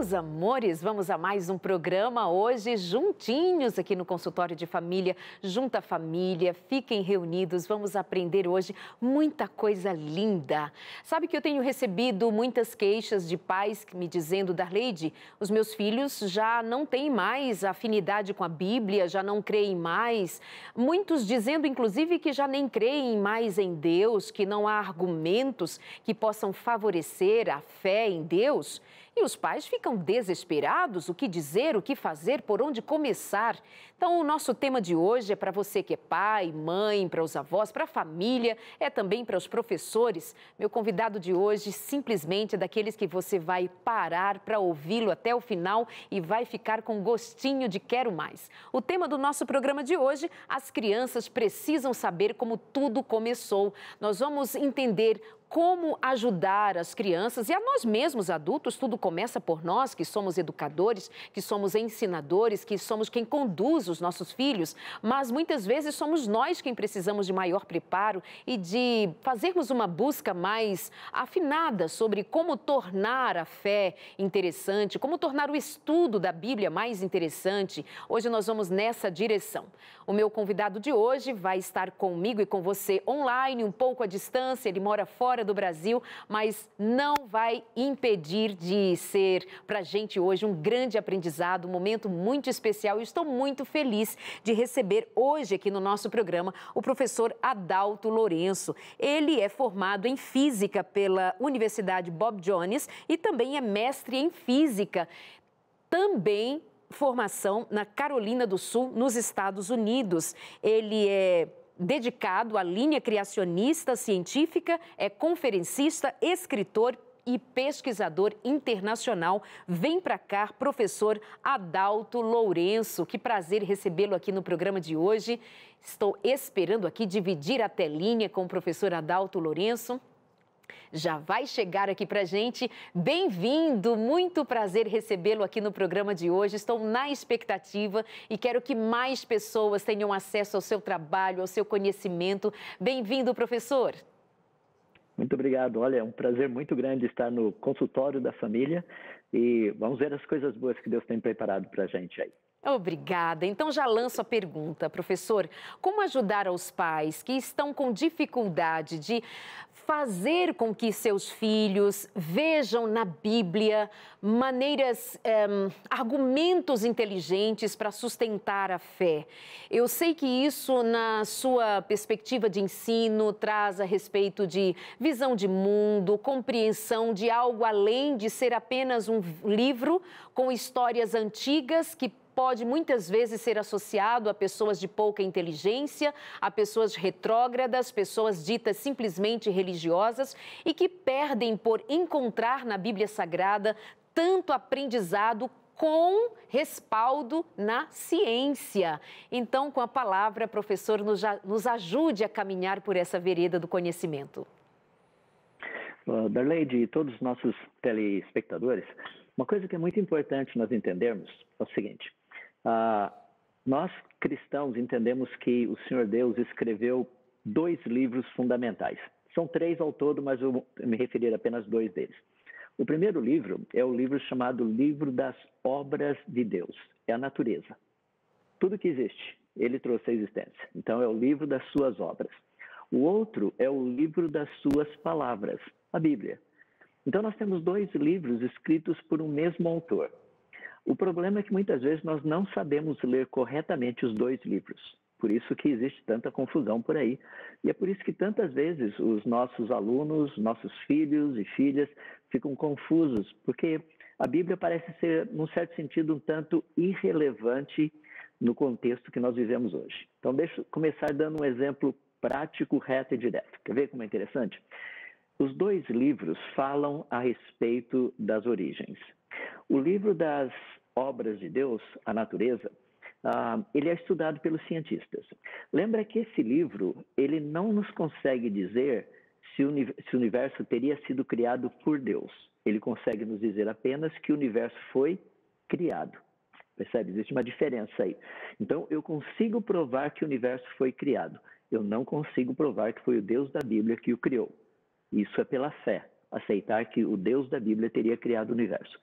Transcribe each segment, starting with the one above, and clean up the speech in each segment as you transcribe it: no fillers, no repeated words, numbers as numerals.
Meus amores, vamos a mais um programa hoje, juntinhos aqui no Consultório de Família, junto à família, fiquem reunidos, vamos aprender hoje muita coisa linda. Sabe que eu tenho recebido muitas queixas de pais me dizendo, Darleide, os meus filhos já não têm mais afinidade com a Bíblia, já não creem mais. Muitos dizendo, inclusive, que já nem creem mais em Deus, que não há argumentos que possam favorecer a fé em Deus. E os pais ficam desesperados, o que dizer, o que fazer, por onde começar. Então, o nosso tema de hoje é para você que é pai, mãe, para os avós, para a família, é também para os professores. Meu convidado de hoje simplesmente é daqueles que você vai parar para ouvi-lo até o final e vai ficar com gostinho de quero mais. O tema do nosso programa de hoje, as crianças precisam saber como tudo começou. Nós vamos entender como ajudar as crianças e a nós mesmos, adultos. Tudo começa por nós, que somos educadores, que somos ensinadores, que somos quem conduz os nossos filhos, mas muitas vezes somos nós quem precisamos de maior preparo e de fazermos uma busca mais afinada sobre como tornar a fé interessante, como tornar o estudo da Bíblia mais interessante. Hoje nós vamos nessa direção. O meu convidado de hoje vai estar comigo e com você online, um pouco à distância, ele mora fora do Brasil, mas não vai impedir de ser para a gente hoje um grande aprendizado, um momento muito especial. E estou muito feliz de receber hoje aqui no nosso programa o professor Adalto Lourenço. Ele é formado em Física pela Universidade Bob Jones e também é mestre em Física, também formação na Carolina do Sul, nos Estados Unidos. Ele é dedicado à linha criacionista científica, é conferencista, escritor e pesquisador internacional. Vem para cá, professor Adalto Lourenço. Que prazer recebê-lo aqui no programa de hoje. Estou esperando aqui dividir a telinha com o professor Adalto Lourenço. Já vai chegar aqui para a gente. Bem-vindo, muito prazer recebê-lo aqui no programa de hoje. Estou na expectativa e quero que mais pessoas tenham acesso ao seu trabalho, ao seu conhecimento. Bem-vindo, professor. Muito obrigado. Olha, é um prazer muito grande estar no Consultório da Família e vamos ver as coisas boas que Deus tem preparado para a gente aí. Obrigada. Então já lanço a pergunta, professor. Como ajudar os pais que estão com dificuldade de fazer com que seus filhos vejam na Bíblia maneiras, argumentos inteligentes para sustentar a fé? Eu sei que isso, na sua perspectiva de ensino, traz a respeito de visão de mundo, compreensão de algo além de ser apenas um livro com histórias antigas que pode muitas vezes ser associado a pessoas de pouca inteligência, a pessoas retrógradas, pessoas ditas simplesmente religiosas e que perdem por encontrar na Bíblia Sagrada tanto aprendizado com respaldo na ciência. Então, com a palavra, professor, nos ajude a caminhar por essa vereda do conhecimento. Darleide e todos os nossos telespectadores, uma coisa que é muito importante nós entendermos é o seguinte: nós cristãos entendemos que o Senhor Deus escreveu 2 livros fundamentais. São 3 ao todo, mas eu vou me referir a apenas 2 deles. O primeiro livro é o livro chamado Livro das Obras de Deus, é a natureza. Tudo que existe, ele trouxe à existência. Então é o livro das suas obras. O outro é o livro das suas palavras, a Bíblia. Então nós temos 2 livros escritos por um mesmo autor. O problema é que muitas vezes nós não sabemos ler corretamente os 2 livros. Por isso que existe tanta confusão por aí. E é por isso que tantas vezes os nossos alunos, nossos filhos e filhas ficam confusos, porque a Bíblia parece ser, num certo sentido, um tanto irrelevante no contexto que nós vivemos hoje. Então deixa eu começar dando um exemplo prático, reto e direto. Quer ver como é interessante? Os 2 livros falam a respeito das origens. O livro das obras de Deus, a natureza, ele é estudado pelos cientistas. Lembra que esse livro, ele não nos consegue dizer se o universo teria sido criado por Deus. Ele consegue nos dizer apenas que o universo foi criado. Percebe? Existe uma diferença aí. Então, eu consigo provar que o universo foi criado. Eu não consigo provar que foi o Deus da Bíblia que o criou. Isso é pela fé. aceitar que o Deus da Bíblia teria criado o universo.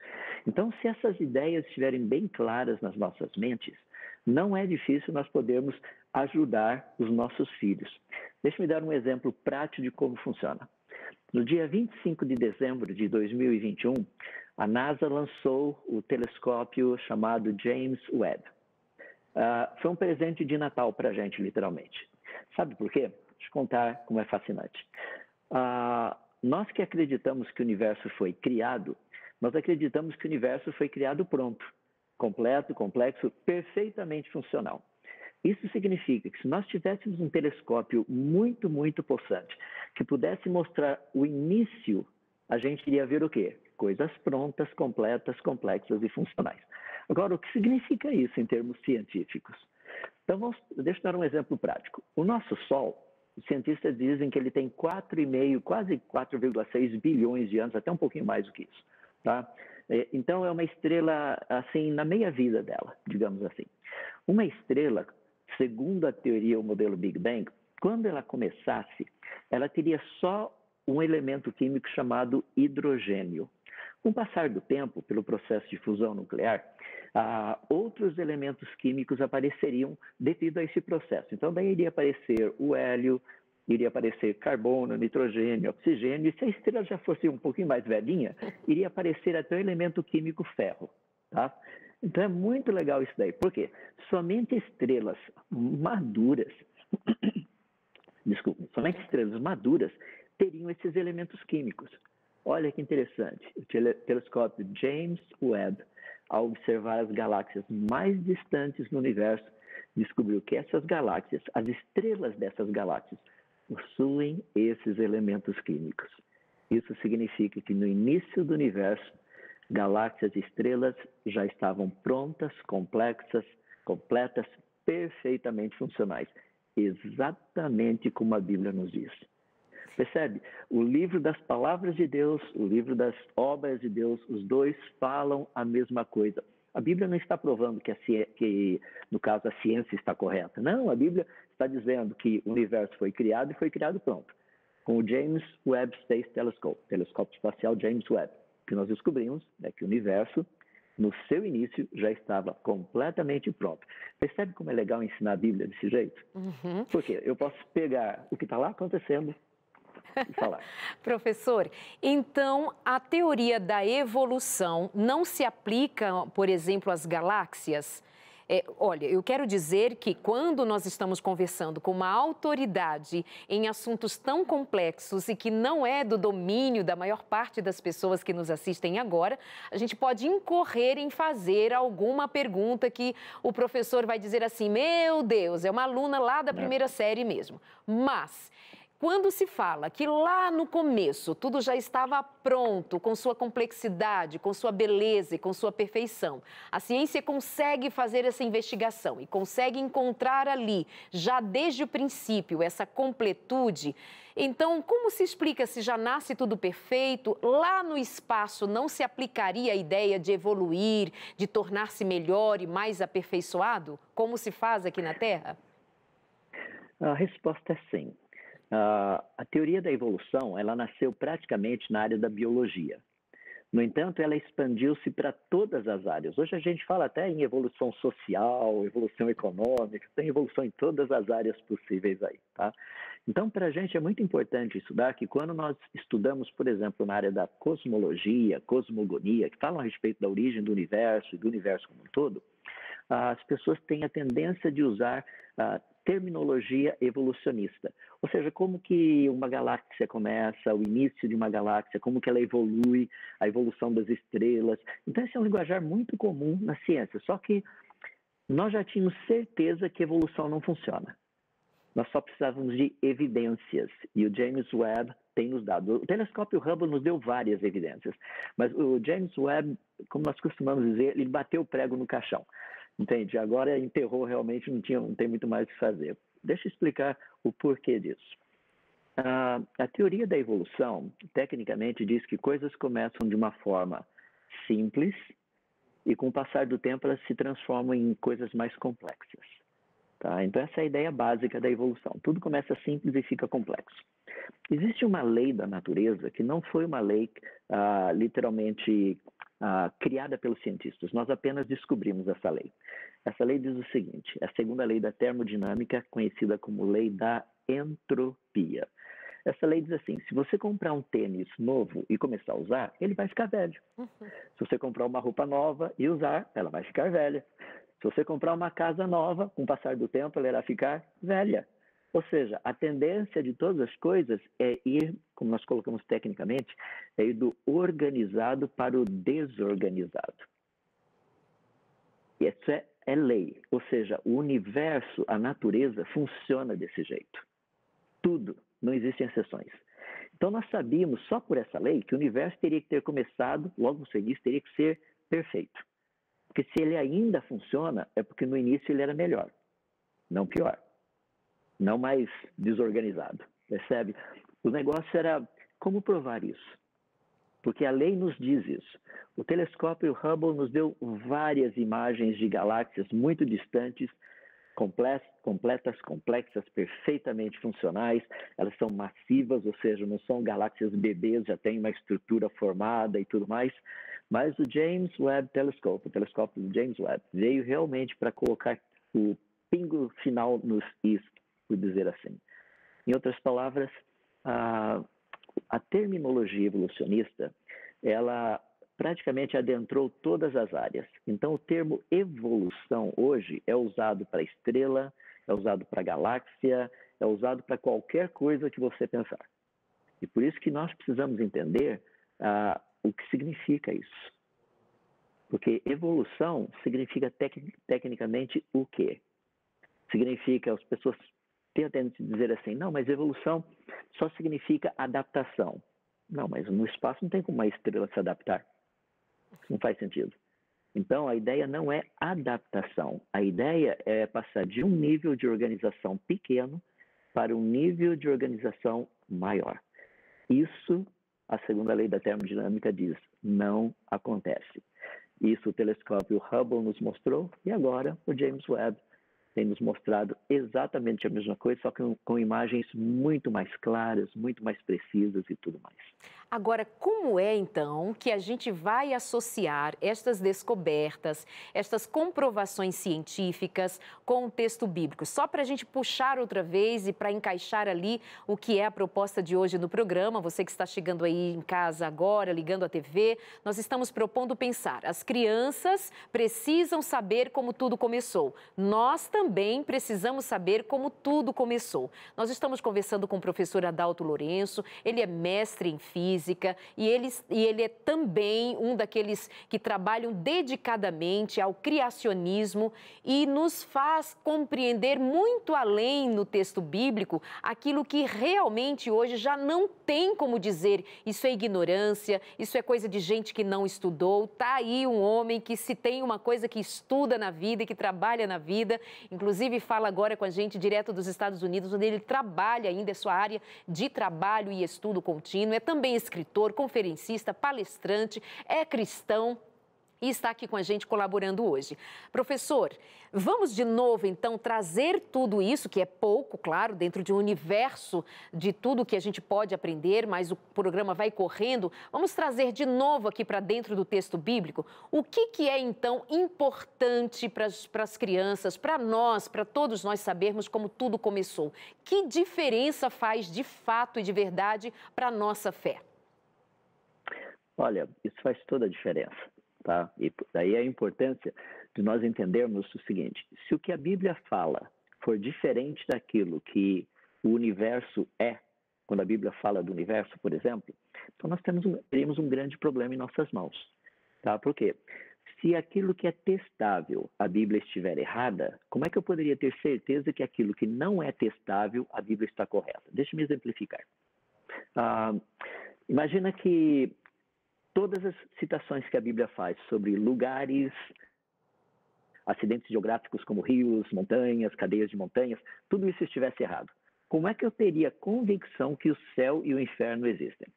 Então, se essas ideias estiverem bem claras nas nossas mentes, não é difícil nós podermos ajudar os nossos filhos. Deixa-me dar um exemplo prático de como funciona. No dia 25 de dezembro de 2021, a NASA lançou o telescópio chamado James Webb. Foi um presente de Natal para a gente, literalmente. Sabe por quê? Deixa eu contar como é fascinante. Nós que acreditamos que o universo foi criado, nós acreditamos que o universo foi criado pronto, completo, complexo, perfeitamente funcional. Isso significa que se nós tivéssemos um telescópio muito, muito possante, que pudesse mostrar o início, a gente iria ver o quê? Coisas prontas, completas, complexas e funcionais. Agora, o que significa isso em termos científicos? Então, deixa eu dar um exemplo prático. O nosso Sol, os cientistas dizem que ele tem 4,5, quase 4,6 bilhões de anos, até um pouquinho mais do que isso. Tá? Então, é uma estrela, assim, na meia-vida dela, digamos assim. Uma estrela, segundo a teoria, o modelo Big Bang, quando ela começasse, ela teria só um elemento químico chamado hidrogênio. Com o passar do tempo, pelo processo de fusão nuclear, outros elementos químicos apareceriam devido a esse processo. Então, daí iria aparecer o hélio, iria aparecer carbono, nitrogênio, oxigênio, e se a estrela já fosse um pouquinho mais velhinha, iria aparecer até o elemento químico ferro. Tá? Então, é muito legal isso daí. Por quê? Somente estrelas maduras, somente estrelas maduras teriam esses elementos químicos. Olha que interessante, o telescópio James Webb, ao observar as galáxias mais distantes no universo, descobriu que essas galáxias, as estrelas dessas galáxias, possuem esses elementos químicos. Isso significa que no início do universo, galáxias e estrelas já estavam prontas, complexas, completas, perfeitamente funcionais, exatamente como a Bíblia nos diz. Percebe? O livro das palavras de Deus, o livro das obras de Deus, os dois falam a mesma coisa. A Bíblia não está provando que, no caso, a ciência está correta. Não, a Bíblia está dizendo que o universo foi criado e foi criado pronto. Com o James Webb Space Telescope, telescópio espacial James Webb, que nós descobrimos que o universo, no seu início, já estava completamente pronto. Percebe como é legal ensinar a Bíblia desse jeito? Uhum. Porque eu posso pegar o que está lá acontecendo e falar. Professor, então a teoria da evolução não se aplica, por exemplo, às galáxias? Olha, eu quero dizer que quando nós estamos conversando com uma autoridade em assuntos tão complexos e que não é do domínio da maior parte das pessoas que nos assistem agora, a gente pode incorrer em fazer alguma pergunta que o professor vai dizer assim, meu Deus, é uma aluna lá da primeira série mesmo. Mas quando se fala que lá no começo tudo já estava pronto, com sua complexidade, com sua beleza e com sua perfeição, a ciência consegue fazer essa investigação e consegue encontrar ali, já desde o princípio, essa completude. Então, como se explica se já nasce tudo perfeito? Lá no espaço não se aplicaria a ideia de evoluir, de tornar-se melhor e mais aperfeiçoado, como se faz aqui na Terra? A resposta é sim. A teoria da evolução, ela nasceu praticamente na área da biologia. No entanto, ela expandiu-se para todas as áreas. Hoje a gente fala até em evolução social, evolução econômica, tem evolução em todas as áreas possíveis aí, tá? Então, para a gente é muito importante estudar que quando nós estudamos, por exemplo, na área da cosmologia, cosmogonia, que falam a respeito da origem do universo e do universo como um todo, as pessoas têm a tendência de usar terminologia evolucionista, ou seja, como que uma galáxia começa, o início de uma galáxia, como que ela evolui, a evolução das estrelas. Então, esse é um linguajar muito comum na ciência, só que nós já tínhamos certeza que evolução não funciona. Nós só precisávamos de evidências, e o James Webb tem nos dado. O telescópio Hubble nos deu várias evidências, mas o James Webb, como nós costumamos dizer, ele bateu o prego no caixão. Entende? Agora enterrou realmente, não tem muito mais o que fazer. Deixa eu explicar o porquê disso. A teoria da evolução, tecnicamente, diz que coisas começam de uma forma simples e, com o passar do tempo, elas se transformam em coisas mais complexas. Tá? Então, essa é a ideia básica da evolução. Tudo começa simples e fica complexo. Existe uma lei da natureza que não foi uma lei literalmente criada pelos cientistas. Nós apenas descobrimos essa lei. Essa lei diz o seguinte, é a segunda lei da termodinâmica, conhecida como lei da entropia. Essa lei diz assim, se você comprar um tênis novo e começar a usar, ele vai ficar velho. Se você comprar uma roupa nova e usar, ela vai ficar velha. Se você comprar uma casa nova, com o passar do tempo, ela irá ficar velha. Ou seja, a tendência de todas as coisas é ir, como nós colocamos tecnicamente, é ir do organizado para o desorganizado. E isso é lei. Ou seja, o universo, a natureza, funciona desse jeito. Tudo, não existem exceções. Então, nós sabíamos, só por essa lei, que o universo teria que ter começado, logo no início, teria que ser perfeito. Porque se ele ainda funciona, é porque no início ele era melhor, não pior. Não mais desorganizado, percebe? O negócio era como provar isso. Porque a lei nos diz isso. O telescópio Hubble nos deu várias imagens de galáxias muito distantes, completas, complexas, perfeitamente funcionais. Elas são massivas, ou seja, não são galáxias bebês, já tem uma estrutura formada e tudo mais. Mas o James Webb Telescope, o telescópio do James Webb, veio realmente para colocar o pingo final nos is, por dizer assim. Em outras palavras, a terminologia evolucionista, ela praticamente adentrou todas as áreas. Então, o termo evolução hoje é usado para estrela, é usado para galáxia, é usado para qualquer coisa que você pensar. E por isso que nós precisamos entender o que significa isso. Porque evolução significa tecnicamente o quê? Significa, as pessoas têm a tendência de dizer assim, não, mas evolução só significa adaptação. Não, mas no espaço não tem como uma estrela se adaptar. Não faz sentido. Então, a ideia não é adaptação. A ideia é passar de um nível de organização pequeno para um nível de organização maior. Isso, a segunda lei da termodinâmica diz, não acontece. Isso o telescópio Hubble nos mostrou e agora o James Webb tem nos mostrado exatamente a mesma coisa, só que com imagens muito mais claras, muito mais precisas e tudo mais. Agora, como é então que a gente vai associar estas descobertas, estas comprovações científicas com o texto bíblico? Só para a gente puxar outra vez e para encaixar ali o que é a proposta de hoje no programa, você que está chegando aí em casa agora, ligando a TV, nós estamos propondo pensar, as crianças precisam saber como tudo começou. Nós também precisamos saber como tudo começou. Nós estamos conversando com o professor Adalto Lourenço, ele é mestre em física, e ele é também um daqueles que trabalham dedicadamente ao criacionismo e nos faz compreender muito além no texto bíblico aquilo que realmente hoje já não tem como dizer isso é ignorância, isso é coisa de gente que não estudou. Está aí um homem que se tem uma coisa que estuda na vida e que trabalha na vida, inclusive fala agora com a gente direto dos Estados Unidos, onde ele trabalha ainda, é sua área de trabalho e estudo contínuo, é também escritor, conferencista, palestrante, é cristão e está aqui com a gente colaborando hoje. Professor, vamos de novo então trazer tudo isso, que é pouco, claro, dentro de um universo de tudo que a gente pode aprender, mas o programa vai correndo. Vamos trazer de novo aqui para dentro do texto bíblico o que é então importante para as crianças, para nós, para todos nós sabermos como tudo começou. Que diferença faz de fato e de verdade para a nossa fé? Olha, isso faz toda a diferença, tá? E daí a importância de nós entendermos o seguinte, se o que a Bíblia fala for diferente daquilo que o universo é, quando a Bíblia fala do universo, por exemplo, então nós teríamos um grande problema em nossas mãos, tá? Por quê? Se aquilo que é testável, a Bíblia estiver errada, como é que eu poderia ter certeza que aquilo que não é testável, a Bíblia está correta? Deixa-me exemplificar. Imagina que todas as citações que a Bíblia faz sobre lugares, acidentes geográficos como rios, montanhas, cadeias de montanhas, tudo isso estivesse errado. Como é que eu teria convicção que o céu e o inferno existem?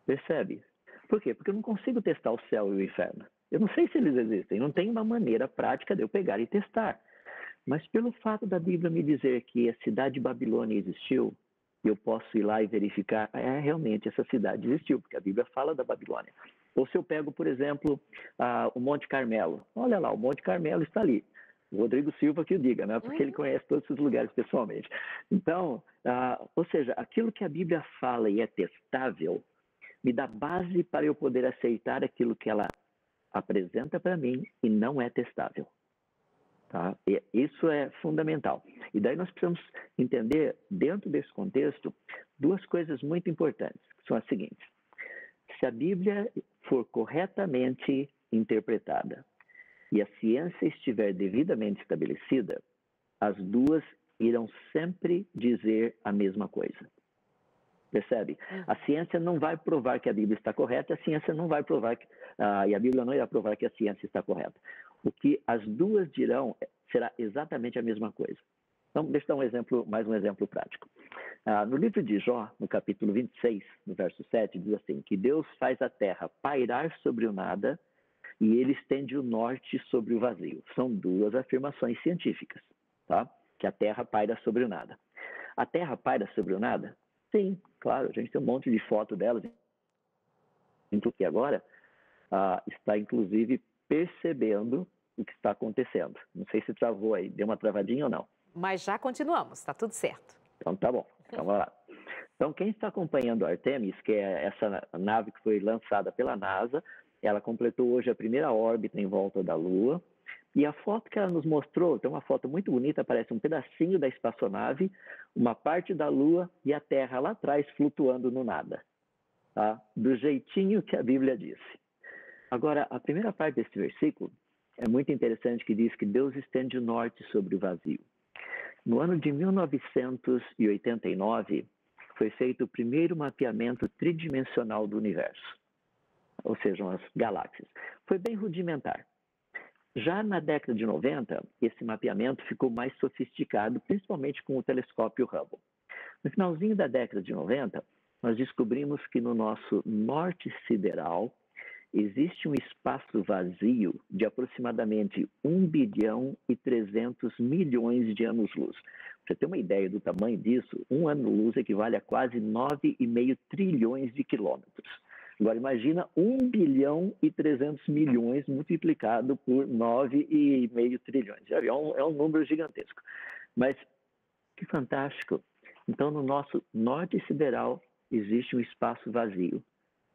Percebe? Por quê? Porque eu não consigo testar o céu e o inferno. Eu não sei se eles existem, não tem uma maneira prática de eu pegar e testar. Mas pelo fato da Bíblia me dizer que a cidade de Babilônia existiu, eu posso ir lá e verificar, realmente essa cidade existiu, porque a Bíblia fala da Babilônia. Ou se eu pego, por exemplo, o Monte Carmelo. Olha lá, o Monte Carmelo está ali. O Rodrigo Silva que o diga, né? Porque ele conhece todos esses lugares pessoalmente. Então, ou seja, aquilo que a Bíblia fala e é testável, me dá base para eu poder aceitar aquilo que ela apresenta para mim e não é testável. Tá? E isso é fundamental. E daí nós precisamos entender, dentro desse contexto, duas coisas muito importantes, que são as seguintes. Se a Bíblia for corretamente interpretada e a ciência estiver devidamente estabelecida, as duas irão sempre dizer a mesma coisa. Percebe? A ciência não vai provar que a Bíblia está correta, a ciência não vai provar que, e a Bíblia não irá provar que a ciência está correta. O que as duas dirão será exatamente a mesma coisa. Então, deixa eu dar mais um exemplo prático. No livro de Jó, no capítulo 26, no verso 7, diz assim, que Deus faz a terra pairar sobre o nada e ele estende o norte sobre o vazio. São duas afirmações científicas, tá? Que a terra paira sobre o nada. A terra paira sobre o nada? Sim, claro, a gente tem um monte de foto delas, que agora está inclusive percebendo o que está acontecendo. Não sei se travou aí, deu uma travadinha ou não. Mas já continuamos, está tudo certo. Então tá bom, então vamos lá. Então quem está acompanhando a Artemis, que é essa nave que foi lançada pela NASA, ela completou hoje a primeira órbita em volta da Lua, e a foto que ela nos mostrou, tem uma foto muito bonita, parece um pedacinho da espaçonave, uma parte da Lua e a Terra lá atrás flutuando no nada, tá? Do jeitinho que a Bíblia disse. Agora, a primeira parte desse versículo é muito interessante, que diz que Deus estende o norte sobre o vazio. No ano de 1989, foi feito o primeiro mapeamento tridimensional do universo, ou seja, as galáxias. Foi bem rudimentar. Já na década de 90, esse mapeamento ficou mais sofisticado, principalmente com o telescópio Hubble. No finalzinho da década de 90, nós descobrimos que no nosso norte sideral existe um espaço vazio de aproximadamente 1 bilhão e 300 milhões de anos-luz. Para você ter uma ideia do tamanho disso, um ano-luz equivale a quase 9,5 trilhões de quilômetros. Agora, imagina 1 bilhão e 300 milhões multiplicado por 9,5 trilhões. É um número gigantesco. Mas, que fantástico. Então, no nosso norte sideral, existe um espaço vazio.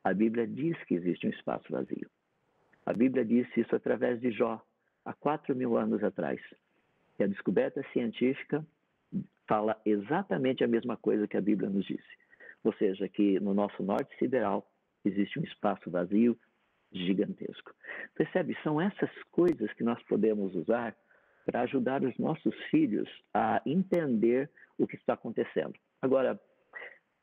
A Bíblia diz que existe um espaço vazio. A Bíblia disse isso através de Jó, há 4.000 anos atrás. E a descoberta científica fala exatamente a mesma coisa que a Bíblia nos disse. Ou seja, que no nosso norte sideral, existe um espaço vazio gigantesco. Percebe? São essas coisas que nós podemos usar para ajudar os nossos filhos a entender o que está acontecendo. Agora,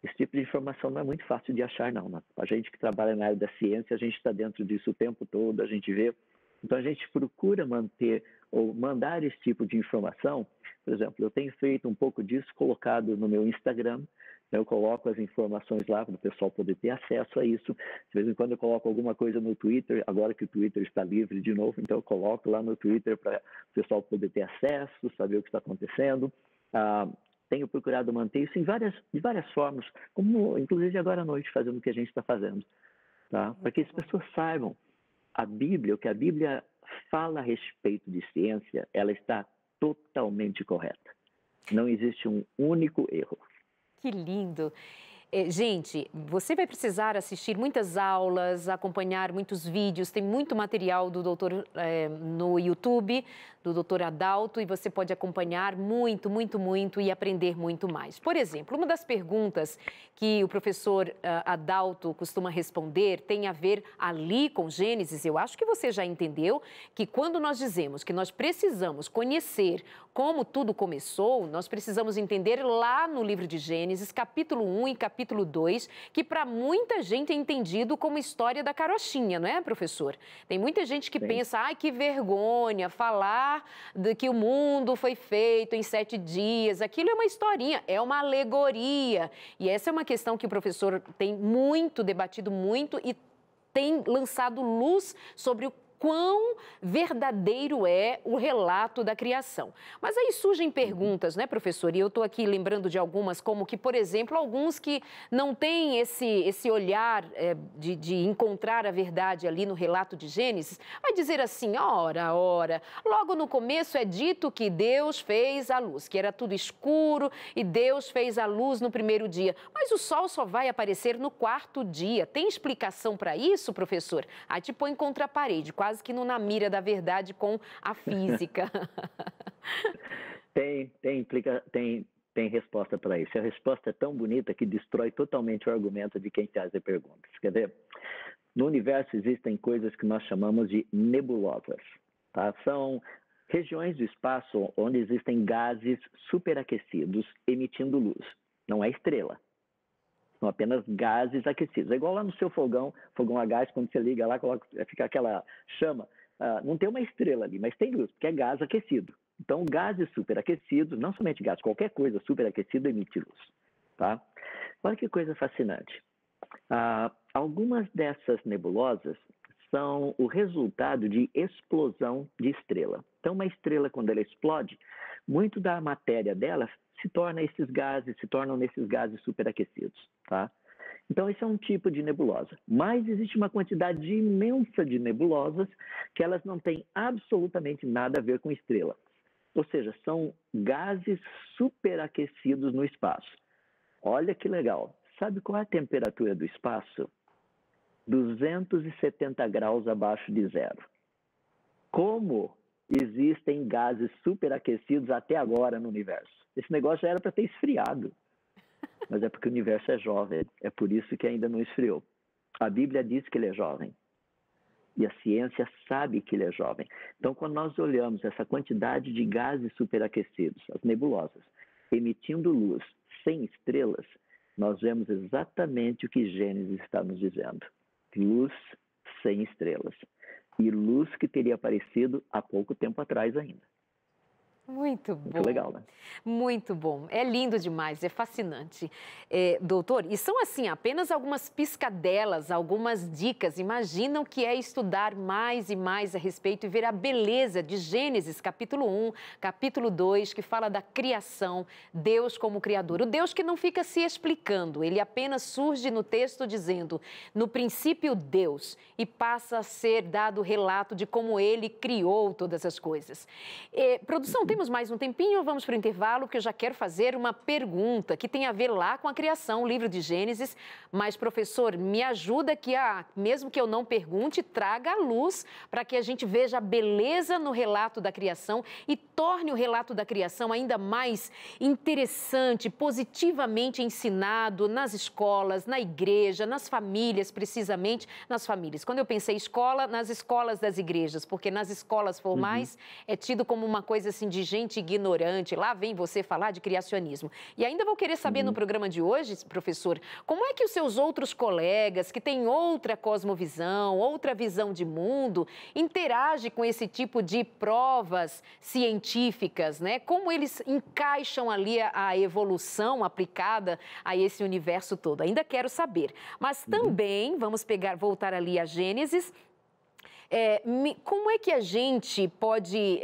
esse tipo de informação não é muito fácil de achar, não. Né? A gente que trabalha na área da ciência, a gente está dentro disso o tempo todo, a gente vê. Então, a gente procura manter ou mandar esse tipo de informação. Por exemplo, eu tenho feito um pouco disso, colocado no meu Instagram. Eu coloco as informações lá para o pessoal poder ter acesso a isso. De vez em quando eu coloco alguma coisa no Twitter, agora que o Twitter está livre de novo, então eu coloco lá no Twitter para o pessoal poder ter acesso, saber o que está acontecendo. Tenho procurado manter isso de várias formas, como inclusive agora à noite, fazendo o que a gente está fazendo. Tá? Para que as pessoas saibam a Bíblia, o que a Bíblia fala a respeito de ciência, ela está totalmente correta. Não existe um único erro. Que lindo! Gente, você vai precisar assistir muitas aulas, acompanhar muitos vídeos, tem muito material do doutor no YouTube, do doutor Adalto, e você pode acompanhar muito e aprender muito mais. Por exemplo, uma das perguntas que o professor Adalto costuma responder tem a ver ali com Gênesis. Eu acho que você já entendeu que quando nós dizemos que nós precisamos conhecer como tudo começou, nós precisamos entender lá no livro de Gênesis, capítulo 1 e capítulo 2, que para muita gente é entendido como história da carochinha, não é, professor? Tem muita gente que pensa, ai, que vergonha, falar de que o mundo foi feito em 7 dias, aquilo é uma historinha, é uma alegoria. E essa é uma questão que o professor tem debatido muito e tem lançado luz sobre quão verdadeiro é o relato da criação. Mas aí surgem perguntas, né, professor? E eu estou aqui lembrando de algumas, como que, por exemplo, alguns que não têm esse olhar de encontrar a verdade ali no relato de Gênesis, vai dizer assim, ora, logo no começo é dito que Deus fez a luz, que era tudo escuro e Deus fez a luz no primeiro dia. Mas o sol só vai aparecer no quarto dia. Tem explicação para isso, professor? Aí te põe contra a parede, quase que na mira da verdade com a física. Tem resposta para isso. A resposta é tão bonita que destrói totalmente o argumento de quem faz as perguntas. Quer ver? No universo existem coisas que nós chamamos de nebulosas. Tá? São regiões do espaço onde existem gases superaquecidos emitindo luz. Não é estrela. São apenas gases aquecidos. É igual lá no seu fogão a gás, quando você liga lá, fica aquela chama. Não tem uma estrela ali, mas tem luz, porque é gás aquecido. Então, gases superaquecidos, não somente gás, qualquer coisa superaquecida emite luz. Tá? Olha que coisa fascinante. Algumas dessas nebulosas são o resultado de explosão de estrela. Então, uma estrela, quando ela explode, muito da matéria dela se tornam nesses gases superaquecidos, tá? Então, esse é um tipo de nebulosa. Mas existe uma quantidade imensa de nebulosas que elas não têm absolutamente nada a ver com estrela. Ou seja, são gases superaquecidos no espaço. Olha que legal. Sabe qual é a temperatura do espaço? 270 graus abaixo de zero. Como existem gases superaquecidos até agora no universo? Esse negócio já era para ter esfriado, mas é porque o universo é jovem, é por isso que ainda não esfriou. A Bíblia diz que ele é jovem, e a ciência sabe que ele é jovem. Então, quando nós olhamos essa quantidade de gases superaquecidos, as nebulosas, emitindo luz sem estrelas, nós vemos exatamente o que Gênesis está nos dizendo. Luz sem estrelas. E luz que teria aparecido há pouco tempo atrás ainda. Muito bom. Muito legal, né? Muito bom. É lindo demais, é fascinante. Doutor, e são assim apenas algumas piscadelas, algumas dicas. Imaginam que é estudar mais e mais a respeito e ver a beleza de Gênesis, capítulo 1, capítulo 2, que fala da criação, Deus como Criador. O Deus que não fica se explicando, ele apenas surge no texto dizendo, no princípio Deus, e passa a ser dado o relato de como ele criou todas as coisas. Produção, temos mais um tempinho ou vamos para o intervalo? Porque eu já quero fazer uma pergunta que tem a ver lá com a criação, o livro de Gênesis. Mas, professor, me ajuda que, mesmo que eu não pergunte, traga a luz para que a gente veja a beleza no relato da criação e torne o relato da criação ainda mais interessante, positivamente ensinado nas escolas, na igreja, nas famílias, precisamente nas famílias. Quando eu pensei escola, nas escolas das igrejas, porque nas escolas formais é tido como uma coisa assim de gente ignorante, lá vem você falar de criacionismo. E ainda vou querer saber no programa de hoje, professor, como é que os seus outros colegas, que têm outra cosmovisão, outra visão de mundo, interagem com esse tipo de provas científicas, né? Como eles encaixam ali a evolução aplicada a esse universo todo? Ainda quero saber. Mas também, vamos voltar ali a Gênesis, como é que a gente pode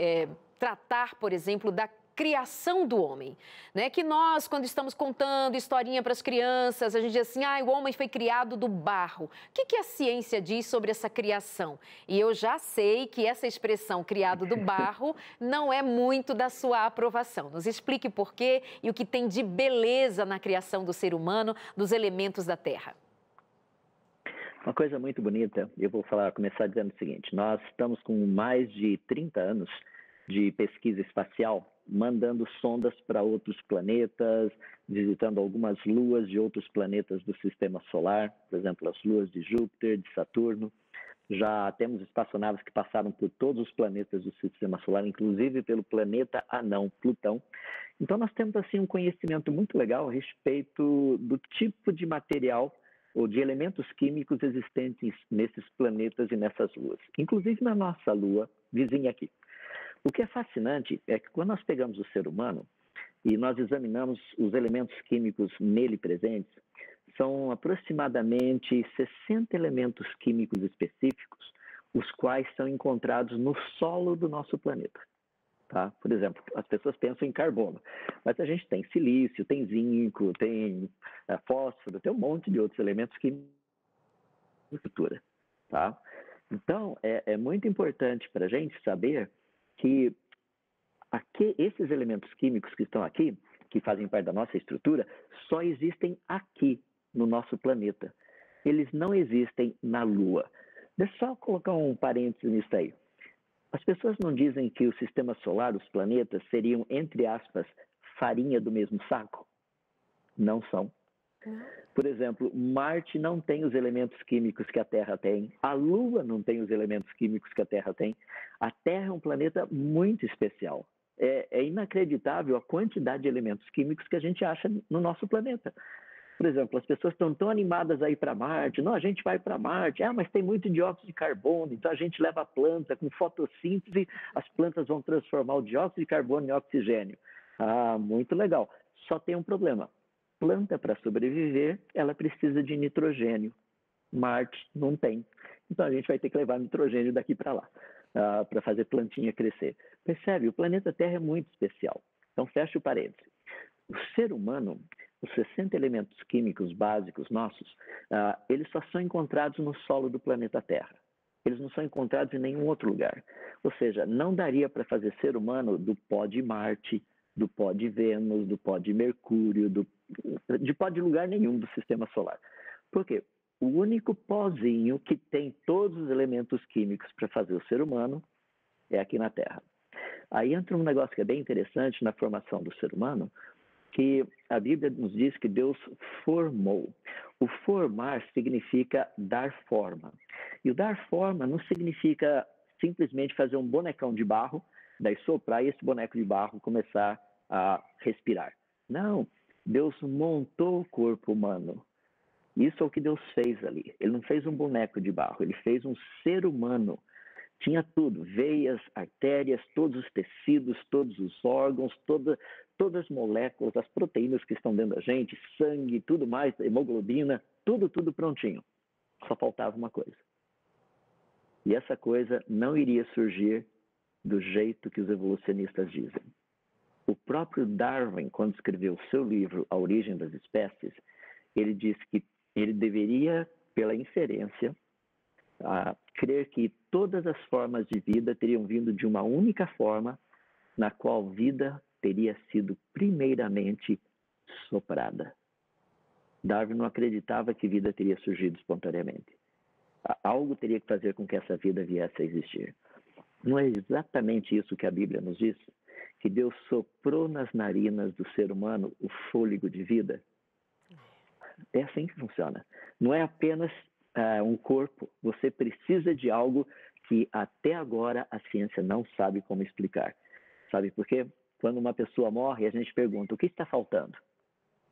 tratar, por exemplo, da criação do homem, né? Que nós, quando estamos contando historinha para as crianças, a gente diz assim, o homem foi criado do barro. O que a ciência diz sobre essa criação? E eu já sei que essa expressão criado do barro não é muito da sua aprovação. Nos explique por quê e o que tem de beleza na criação do ser humano, dos elementos da terra. Uma coisa muito bonita, eu vou começar dizendo o seguinte, nós estamos com mais de 30 anos de pesquisa espacial, mandando sondas para outros planetas, visitando algumas luas de outros planetas do sistema solar, por exemplo, as luas de Júpiter, de Saturno. Já temos espaçonaves que passaram por todos os planetas do sistema solar, inclusive pelo planeta anão, Plutão. Então, nós temos assim um conhecimento muito legal a respeito do tipo de material ou de elementos químicos existentes nesses planetas e nessas luas, inclusive na nossa lua vizinha aqui. O que é fascinante é que quando nós pegamos o ser humano e nós examinamos os elementos químicos nele presentes, são aproximadamente 60 elementos químicos específicos, os quais são encontrados no solo do nosso planeta. Tá? Por exemplo, as pessoas pensam em carbono, mas a gente tem silício, tem zinco, tem fósforo, tem um monte de outros elementos que estrutura. Tá? Então, é muito importante para a gente saber que esses elementos químicos que estão aqui, que fazem parte da nossa estrutura, só existem aqui no nosso planeta. Eles não existem na Lua. Deixa eu só colocar um parênteses nisso aí. As pessoas não dizem que o sistema solar, os planetas, seriam, entre aspas, farinha do mesmo saco? Não são. Por exemplo, Marte não tem os elementos químicos que a Terra tem. A Lua não tem os elementos químicos que a Terra tem. A Terra é um planeta muito especial. É inacreditável a quantidade de elementos químicos que a gente acha no nosso planeta. Por exemplo, as pessoas estão tão animadas a ir para Marte. Não, a gente vai para Marte. Mas tem muito dióxido de carbono, então a gente leva a planta com fotossíntese, as plantas vão transformar o dióxido de carbono em oxigênio. Muito legal. Só tem um problema. Planta, para sobreviver, ela precisa de nitrogênio. Marte não tem. Então a gente vai ter que levar nitrogênio daqui para lá, para fazer plantinha crescer. Percebe? O planeta Terra é muito especial. Então fecha o parênteses. O ser humano, os 60 elementos químicos básicos nossos, eles só são encontrados no solo do planeta Terra. Eles não são encontrados em nenhum outro lugar. Ou seja, não daria para fazer ser humano do pó de Marte, do pó de Vênus, do pó de Mercúrio, de pó de lugar nenhum do sistema solar. Por quê? O único pozinho que tem todos os elementos químicos para fazer o ser humano é aqui na Terra. Aí entra um negócio que é bem interessante na formação do ser humano, que a Bíblia nos diz que Deus formou. O formar significa dar forma. E o dar forma não significa simplesmente fazer um bonecão de barro, daí soprar e esse boneco de barro começar a respirar. Não, Deus montou o corpo humano. Isso é o que Deus fez ali. Ele não fez um boneco de barro, ele fez um ser humano. Tinha tudo, veias, artérias, todos os tecidos, todos os órgãos, todas as moléculas, as proteínas que estão dentro da gente, sangue, tudo mais, hemoglobina, tudo prontinho. Só faltava uma coisa. E essa coisa não iria surgir do jeito que os evolucionistas dizem. O próprio Darwin, quando escreveu o seu livro A Origem das Espécies, ele disse que ele deveria, pela inferência, crer que todas as formas de vida teriam vindo de uma única forma, na qual vida teria sido primeiramente soprada. Darwin não acreditava que vida teria surgido espontaneamente. Algo teria que fazer com que essa vida viesse a existir. Não é exatamente isso que a Bíblia nos diz? Que Deus soprou nas narinas do ser humano o fôlego de vida? É assim que funciona. Não é apenas um corpo. Você precisa de algo que até agora a ciência não sabe como explicar. Sabe por quê? Quando uma pessoa morre, a gente pergunta, o que está faltando?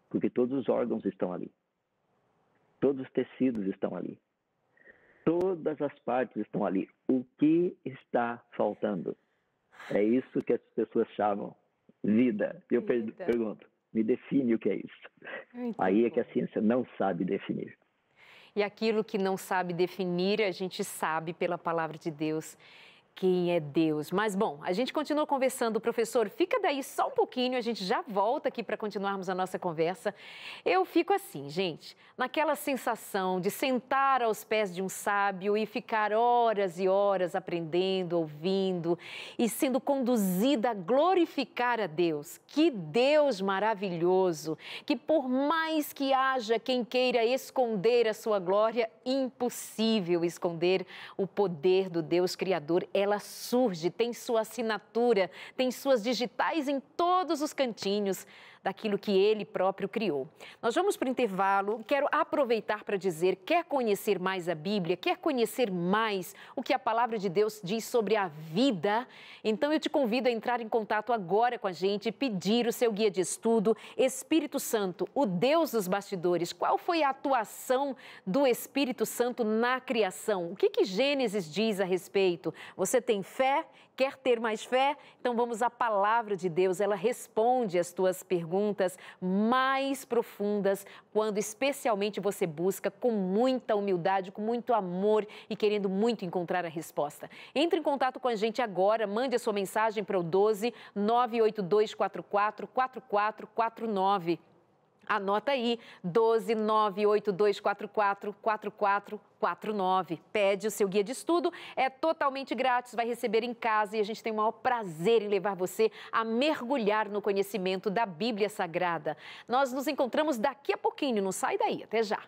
Porque todos os órgãos estão ali. Todos os tecidos estão ali. Todas as partes estão ali. O que está faltando? É isso que as pessoas chamam vida. Eu pergunto, me define o que é isso. Aí é que a ciência não sabe definir. E aquilo que não sabe definir, a gente sabe pela palavra de Deus quem é Deus. Mas, bom, a gente continua conversando. Professor, fica daí só um pouquinho, a gente já volta aqui para continuarmos a nossa conversa. Eu fico assim, gente, naquela sensação de sentar aos pés de um sábio e ficar horas e horas aprendendo, ouvindo e sendo conduzida a glorificar a Deus. Que Deus maravilhoso, que por mais que haja quem queira esconder a sua glória, impossível esconder o poder do Deus Criador. Ela surge, tem sua assinatura, tem suas digitais em todos os cantinhos daquilo que Ele próprio criou. Nós vamos para o intervalo, quero aproveitar para dizer, quer conhecer mais a Bíblia, quer conhecer mais o que a palavra de Deus diz sobre a vida? Então eu te convido a entrar em contato agora com a gente, pedir o seu guia de estudo, Espírito Santo, o Deus dos bastidores. Qual foi a atuação do Espírito Santo na criação? O que Gênesis diz a respeito? Você tem fé Quer ter mais fé? Então vamos à palavra de Deus. Ela responde as tuas perguntas mais profundas quando especialmente você busca com muita humildade, com muito amor e querendo muito encontrar a resposta. Entre em contato com a gente agora, mande a sua mensagem para o 12 98244 4449. Anota aí, 12 98244 4449. Pede o seu guia de estudo, é totalmente grátis, vai receber em casa e a gente tem o maior prazer em levar você a mergulhar no conhecimento da Bíblia Sagrada. Nós nos encontramos daqui a pouquinho, não sai daí, até já.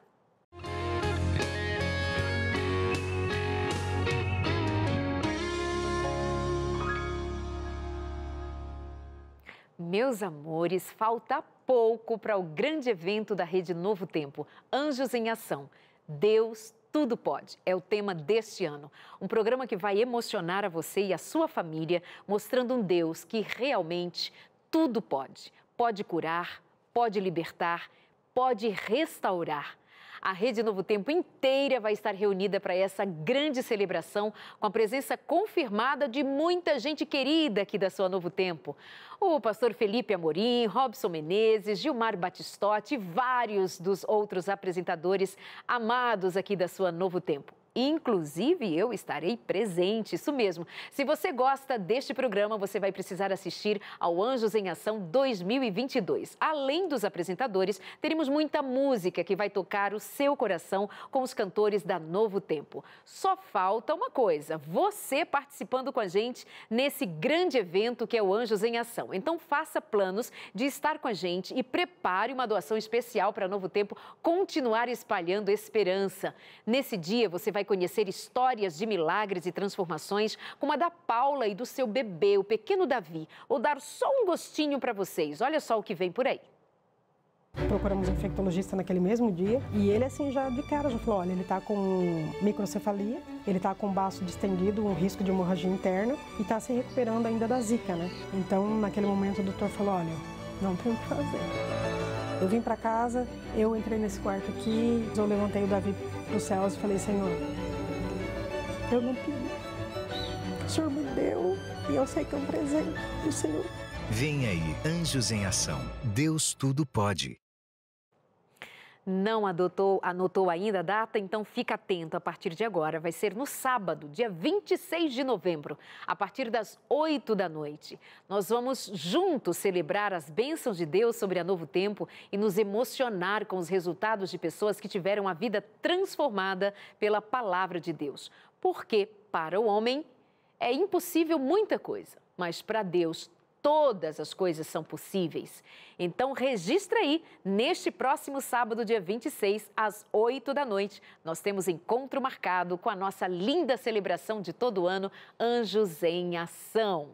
Meus amores, falta pouco para o grande evento da Rede Novo Tempo, Anjos em Ação. Deus tudo pode, é o tema deste ano. Um programa que vai emocionar a você e a sua família, mostrando um Deus que realmente tudo pode. Pode curar, pode libertar, pode restaurar. A Rede Novo Tempo inteira vai estar reunida para essa grande celebração, com a presença confirmada de muita gente querida aqui da sua Novo Tempo. O pastor Felipe Amorim, Robson Menezes, Gilmar Batistotti e vários dos outros apresentadores amados aqui da sua Novo Tempo. Inclusive, eu estarei presente, isso mesmo. Se você gosta deste programa, você vai precisar assistir ao Anjos em Ação 2022. Além dos apresentadores, teremos muita música que vai tocar o seu coração com os cantores da Novo Tempo. Só falta uma coisa, você participando com a gente nesse grande evento que é o Anjos em Ação. Então, faça planos de estar com a gente e prepare uma doação especial para Novo Tempo continuar espalhando esperança. Nesse dia, você vai conhecer histórias de milagres e transformações, como a da Paula e do seu bebê, o pequeno Davi. Vou dar só um gostinho para vocês. Olha só o que vem por aí. Procuramos um infectologista naquele mesmo dia e ele, assim, já de cara, já falou, olha, ele tá com microcefalia, ele tá com o baço distendido, um risco de hemorragia interna e tá se recuperando ainda da zika, né? Então, naquele momento, o doutor falou, olha, não tem o que fazer. Eu vim para casa, eu entrei nesse quarto aqui, eu levantei o Davi para os céus e falei, Senhor, eu não pedi, o Senhor me deu e eu sei que é um presente do Senhor. Vem aí, Anjos em Ação. Deus tudo pode. Não anotou ainda a data? Então fica atento, a partir de agora. Vai ser no sábado, dia 26 de novembro, a partir das 8 da noite. Nós vamos juntos celebrar as bênçãos de Deus sobre a Novo Tempo e nos emocionar com os resultados de pessoas que tiveram a vida transformada pela palavra de Deus. Porque para o homem é impossível muita coisa, mas para Deus todas as coisas são possíveis. Então, registra aí, neste próximo sábado, dia 26, às 8 da noite, nós temos encontro marcado com a nossa linda celebração de todo ano, Anjos em Ação.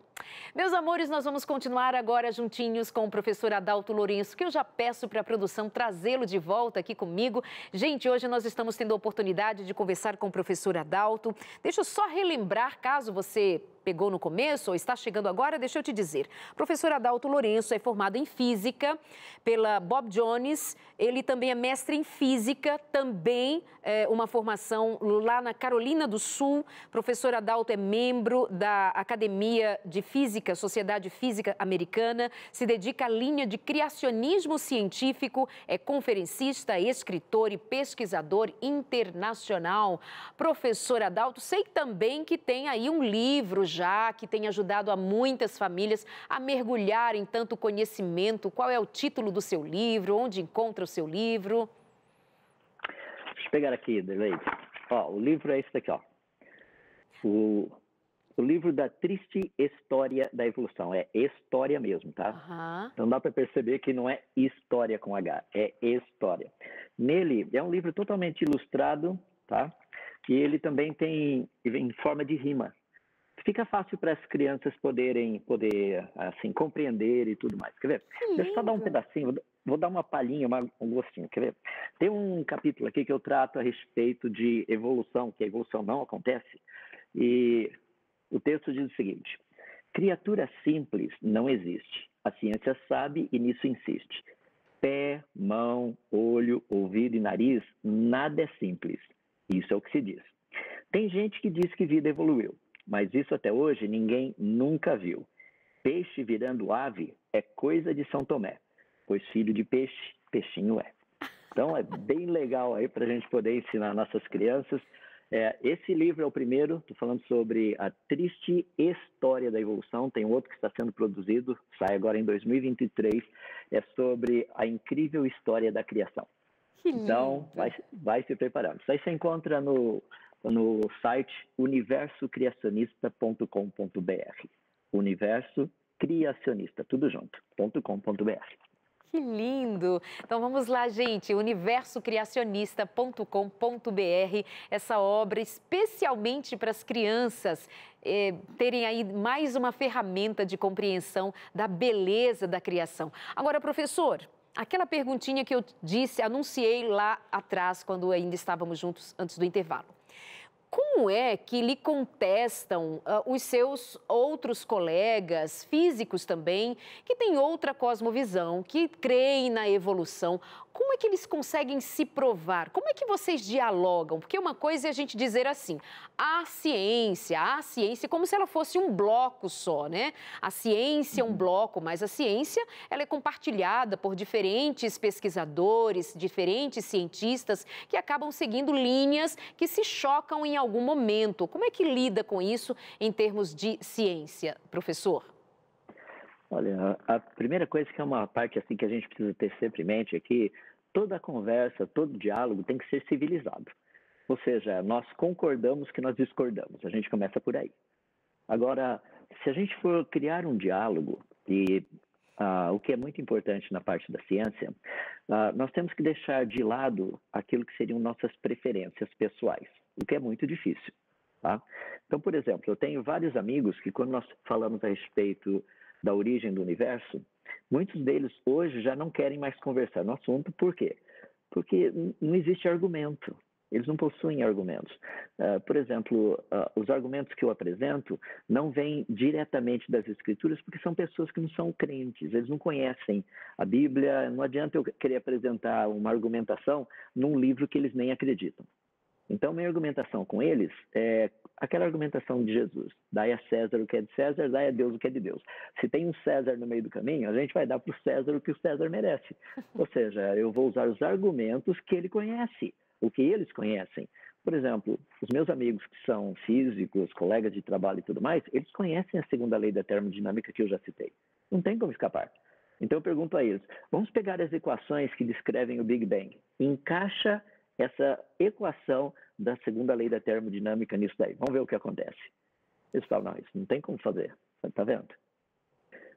Meus amores, nós vamos continuar agora juntinhos com o professor Adalto Lourenço, que eu já peço para a produção trazê-lo de volta aqui comigo. Gente, hoje nós estamos tendo a oportunidade de conversar com o professor Adalto. Deixa eu só relembrar, caso você pegou no começo ou está chegando agora, deixa eu te dizer. O professor Adalto Lourenço é formado em Física pela Bob Jones, ele também é mestre em Física, também uma formação lá na Carolina do Sul. Professor Adalto é membro da Academia de Física, Sociedade Física Americana, se dedica à linha de criacionismo científico, é conferencista, escritor e pesquisador internacional. Professor Adalto, sei também que tem aí um livro já, que tem ajudado a muitas famílias a mergulhar em tanto conhecimento. Qual é o título do seu livro? Onde encontra o seu livro? Deixa eu pegar aqui, Adelaide. O livro é esse daqui, ó. O livro da triste história da evolução. É história mesmo, tá? Uhum. Então dá para perceber que não é história com H, é história. Nele, é um livro totalmente ilustrado, tá? E ele também tem em forma de rima. Fica fácil para as crianças poder assim, compreender e tudo mais. Quer ver? Deixa eu só dar um pedacinho, vou dar uma palhinha, um gostinho, quer ver? Tem um capítulo aqui que eu trato a respeito de evolução, que a evolução não acontece, e o texto diz o seguinte: criatura simples não existe, a ciência sabe e nisso insiste. Pé, mão, olho, ouvido e nariz, nada é simples. Isso é o que se diz. Tem gente que diz que vida evoluiu. mas isso até hoje ninguém nunca viu. Peixe virando ave é coisa de São Tomé, pois filho de peixe, peixinho é. Então é bem legal aí para a gente poder ensinar nossas crianças. Esse livro é o primeiro, estou falando sobre a triste história da evolução, tem outro que está sendo produzido, sai agora em 2023, é sobre a incrível história da criação. Então, vai se preparando. Isso aí você encontra no site universocriacionista.com.br. Universo Criacionista, tudo junto, .com.br. Que lindo! Então vamos lá, gente, universocriacionista.com.br, essa obra especialmente para as crianças terem aí mais uma ferramenta de compreensão da beleza da criação. Agora, professor, aquela perguntinha que eu anunciei lá atrás, quando ainda estávamos juntos antes do intervalo. Como é que lhe contestam os seus outros colegas, físicos também, que têm outra cosmovisão, que creem na evolução? Como é que eles conseguem se provar? Como é que vocês dialogam? Porque uma coisa é a gente dizer assim, a ciência, como se ela fosse um bloco só, né? A ciência é um bloco, mas a ciência ela é compartilhada por diferentes pesquisadores, diferentes cientistas que acabam seguindo linhas que se chocam em algum momento. Como é que lida com isso em termos de ciência, professor? Olha, a primeira coisa que é uma parte assim que a gente precisa ter sempre em mente é que toda conversa, todo diálogo tem que ser civilizado. Ou seja, nós concordamos que nós discordamos. A gente começa por aí. Agora, se a gente for criar um diálogo, e o que é muito importante na parte da ciência, nós temos que deixar de lado aquilo que seriam nossas preferências pessoais, o que é muito difícil. Tá? Então, por exemplo, eu tenho vários amigos que quando nós falamos a respeito da origem do universo, muitos deles hoje já não querem mais conversar no assunto. Por quê? Porque não existe argumento. Eles não possuem argumentos. Por exemplo, os argumentos que eu apresento não vêm diretamente das Escrituras, porque são pessoas que não são crentes, eles não conhecem a Bíblia. Não adianta eu querer apresentar uma argumentação num livro que eles nem acreditam. Então, minha argumentação com eles é aquela argumentação de Jesus. Dai a César o que é de César, dai a Deus o que é de Deus. Se tem um César no meio do caminho, a gente vai dar para o César o que o César merece. Ou seja, eu vou usar os argumentos que ele conhece, o que eles conhecem. Por exemplo, os meus amigos que são físicos, colegas de trabalho e tudo mais, eles conhecem a segunda lei da termodinâmica que eu já citei. Não tem como escapar. Então, eu pergunto a eles, vamos pegar as equações que descrevem o Big Bang. Encaixa essa equação da segunda lei da termodinâmica nisso daí. Vamos ver o que acontece. Eles falam, não, isso não tem como fazer. Está vendo?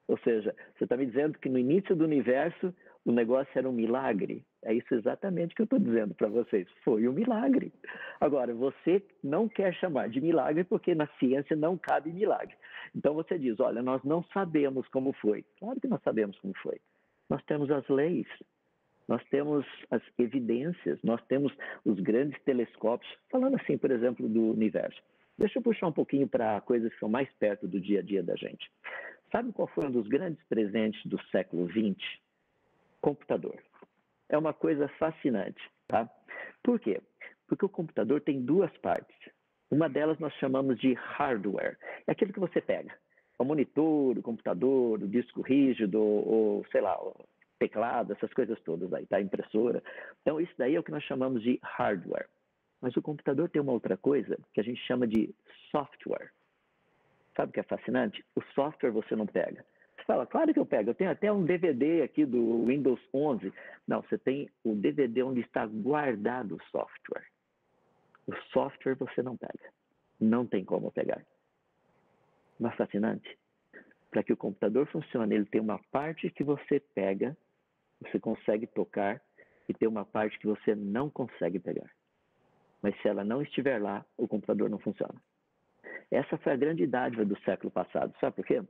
Ou seja, você está me dizendo que no início do universo o negócio era um milagre? É isso exatamente que eu estou dizendo para vocês. Foi um milagre. Agora, você não quer chamar de milagre porque na ciência não cabe milagre. Então você diz, olha, nós não sabemos como foi. Claro que nós sabemos como foi. Nós temos as leis. Nós temos as evidências, nós temos os grandes telescópios, falando assim, por exemplo, do universo. Deixa eu puxar um pouquinho para coisas que são mais perto do dia a dia da gente. Sabe qual foi um dos grandes presentes do século XX? Computador. É uma coisa fascinante, tá? Por quê? Porque o computador tem duas partes. Uma delas nós chamamos de hardware. É aquilo que você pega. O monitor, o computador, o disco rígido, ou sei lá, teclado, essas coisas todas aí, tá? Impressora. Então, isso daí é o que nós chamamos de hardware. Mas o computador tem uma outra coisa que a gente chama de software. Sabe o que é fascinante? O software você não pega. Você fala, claro que eu pego. Eu tenho até um DVD aqui do Windows 11. Não, você tem o DVD onde está guardado o software. O software você não pega. Não tem como pegar. Não é fascinante? Para que o computador funcione, ele tem uma parte que você pega, você consegue tocar, e tem uma parte que você não consegue pegar. Mas se ela não estiver lá, o computador não funciona. Essa foi a grande dádiva do século passado. Sabe por quê?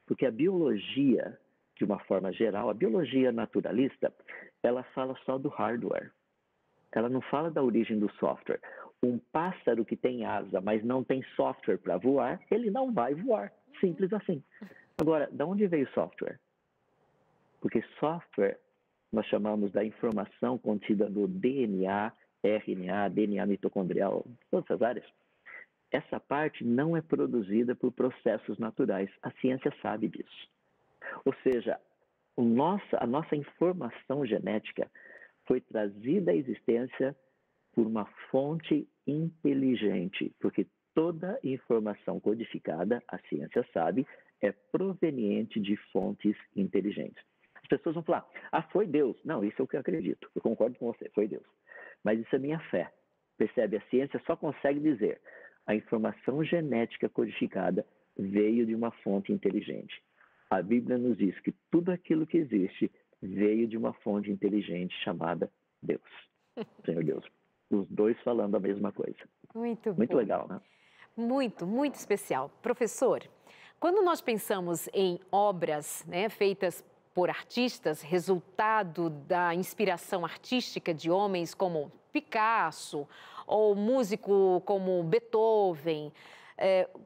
Porque a biologia, de uma forma geral, a biologia naturalista, ela fala só do hardware. Ela não fala da origem do software. Um pássaro que tem asa, mas não tem software para voar, ele não vai voar. Simples assim. Agora, de onde veio o software? Porque software nós chamamos da informação contida no DNA, RNA, DNA mitocondrial, todas essas áreas. essa parte não é produzida por processos naturais. A ciência sabe disso. Ou seja, a nossa informação genética foi trazida à existência por uma fonte inteligente, porque toda informação codificada, a ciência sabe, é proveniente de fontes inteligentes. As pessoas vão falar, foi Deus. Não, isso é o que eu acredito, eu concordo com você, foi Deus. Mas isso é minha fé. Percebe? A ciência só consegue dizer, a informação genética codificada veio de uma fonte inteligente. A Bíblia nos diz que tudo aquilo que existe veio de uma fonte inteligente chamada Deus, Senhor Deus. Os dois falando a mesma coisa. Muito bom. Muito legal, né? Muito, muito especial. Professor, quando nós pensamos em obras, né, feitas por artistas, resultado da inspiração artística de homens como Picasso ou músico como Beethoven,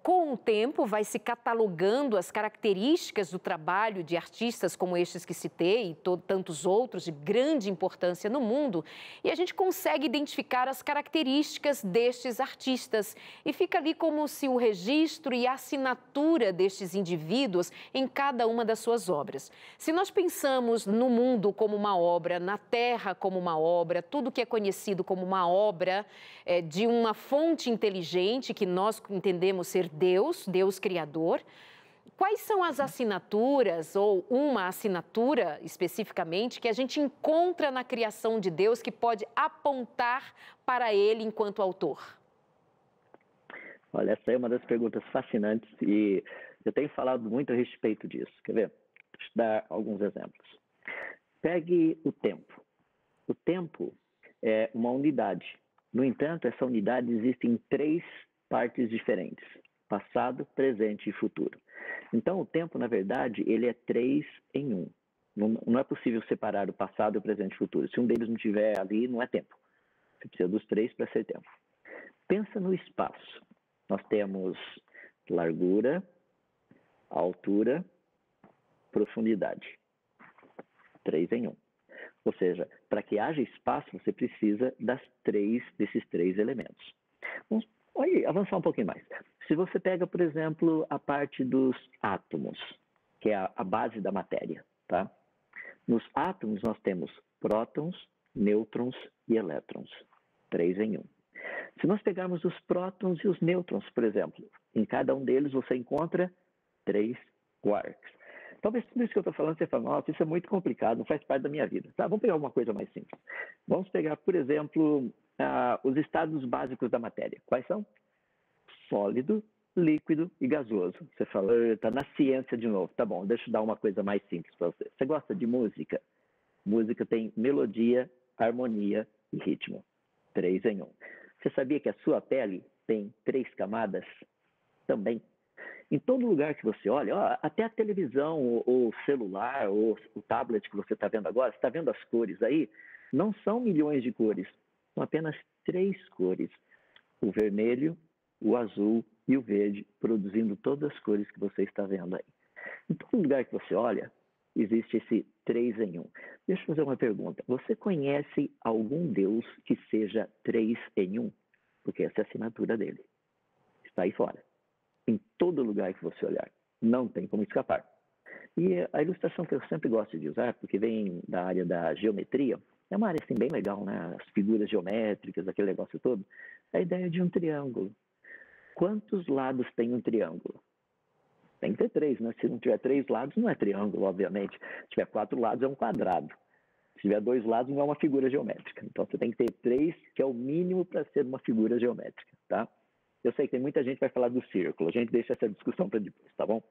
com o tempo vai se catalogando as características do trabalho de artistas como estes que citei e tantos outros de grande importância no mundo, e a gente consegue identificar as características destes artistas e fica ali como se o registro e a assinatura destes indivíduos em cada uma das suas obras. Se nós pensamos no mundo como uma obra, na Terra como uma obra, tudo que é conhecido como uma obra de uma fonte inteligente que nós entendemos ser Deus, Deus Criador, quais são as assinaturas ou uma assinatura especificamente que a gente encontra na criação de Deus que pode apontar para ele enquanto autor? Olha, essa é uma das perguntas fascinantes e eu tenho falado muito a respeito disso. Quer ver? Deixa eu dar alguns exemplos. Pegue o tempo. O tempo é uma unidade. No entanto, essa unidade existe em 3 partes diferentes: passado, presente e futuro. Então, o tempo, na verdade, ele é 3 em 1. Não é possível separar o passado, o presente e o futuro. Se um deles não estiver ali, não é tempo. Você precisa dos 3 para ser tempo. Pensa no espaço. Nós temos largura, altura, profundidade. 3 em 1. Ou seja, para que haja espaço, você precisa desses 3 elementos. Vamos avançar um pouquinho mais. Se você pega, por exemplo, a parte dos átomos, que é a base da matéria, tá? Nos átomos nós temos prótons, nêutrons e elétrons. 3 em 1. Se nós pegarmos os prótons e os nêutrons, por exemplo, em cada um deles você encontra 3 quarks. Talvez tudo isso que eu estou falando, você fala, nossa, isso é muito complicado, não faz parte da minha vida. Tá, vamos pegar uma coisa mais simples. Vamos pegar, por exemplo, os estados básicos da matéria. Quais são? Sólido, líquido e gasoso. Você fala, está na ciência de novo. Tá bom, deixa eu dar uma coisa mais simples para você. Você gosta de música? Música tem melodia, harmonia e ritmo. 3 em 1. Você sabia que a sua pele tem 3 camadas? Também. Em todo lugar que você olha, até a televisão, o celular, ou o tablet que você está vendo agora, você está vendo as cores aí? Não são milhões de cores, são apenas 3 cores. O vermelho, o azul e o verde, produzindo todas as cores que você está vendo aí. Em todo lugar que você olha, existe esse 3 em 1. Deixa eu fazer uma pergunta. Você conhece algum Deus que seja 3 em 1? Porque essa é a assinatura dele. Está aí fora. Em todo lugar que você olhar. Não tem como escapar. E a ilustração que eu sempre gosto de usar, porque vem da área da geometria, é uma área assim bem legal, né? As figuras geométricas, aquele negócio todo. É a ideia de um triângulo. Quantos lados tem um triângulo? Tem que ter 3, né? Se não tiver 3 lados, não é triângulo, obviamente. Se tiver 4 lados, é um quadrado. Se tiver 2 lados, não é uma figura geométrica. Então, você tem que ter 3, que é o mínimo para ser uma figura geométrica, tá? Eu sei que tem muita gente que vai falar do círculo. A gente deixa essa discussão para depois, tá bom?